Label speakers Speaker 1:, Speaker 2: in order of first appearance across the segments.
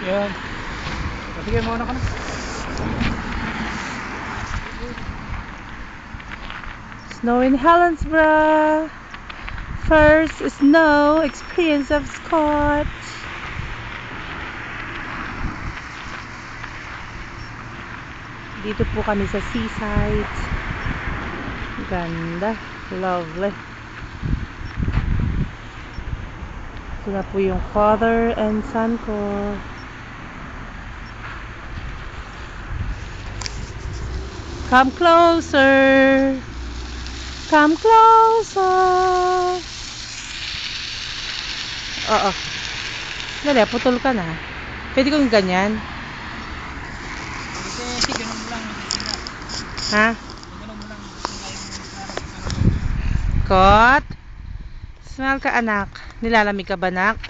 Speaker 1: Yan. Sige, mauna ka na.
Speaker 2: Snow in Helensburgh. First snow experience of Scott. Dito po kami sa seaside. Ganda. Lovely. Ito na po yung father and son ko. Come closer. Come closer. Oo. Dali, putol ka na. Pwede kong ganyan.
Speaker 1: Kasi ganun mo lang.
Speaker 2: Ha?
Speaker 1: Ganun mo lang.
Speaker 2: Kot? Smile ka, anak. Nilalamig ka ba, anak?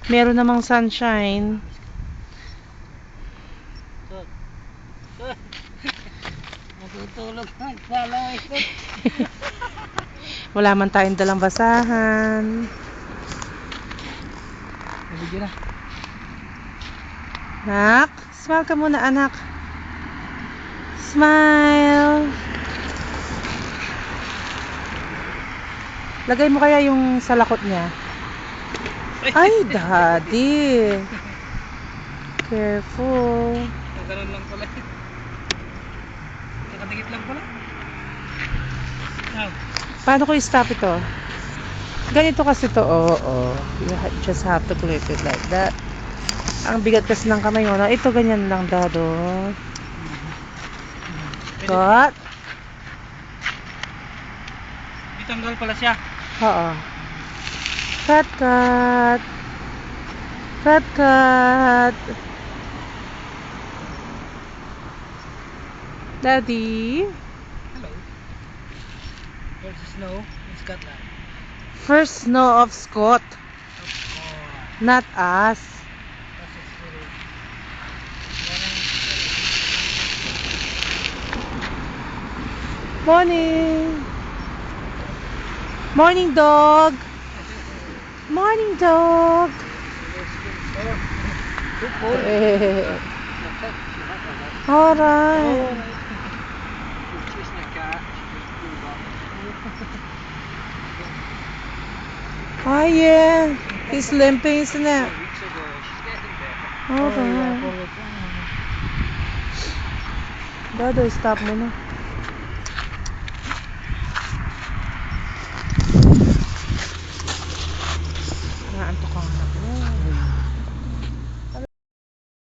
Speaker 2: Meron namang sunshine.
Speaker 1: Matutulog ang salay ko.
Speaker 2: Wala man tayong dalang basahan.
Speaker 1: Nabigyan na.
Speaker 2: Anak, smile ka muna, anak. Smile. Lagay mo kaya yung salakot niya. Ay, daddy. Careful.
Speaker 1: Ganun lang pala. Nakadikit lang pala. Now.
Speaker 2: Paano ko i-stop ito? Ganito kasi ito. Oo. You just have to clip it like that. Ang bigat kasi ng kamay mo. No? Ito ganyan lang, dado. Cut.
Speaker 1: Ditanggal pala siya.
Speaker 2: Oo. Cut, cut. Cut, cut. Daddy.
Speaker 1: Hello. Where's the snow? In Scotland.
Speaker 2: First snow of Scott.
Speaker 1: Oh.
Speaker 2: Not us.
Speaker 1: That's it.
Speaker 2: Morning. Morning, dog. Morning, dog. Alright. Oh yeah. He's limping, isn't it? Alright. Dado, stop mo na.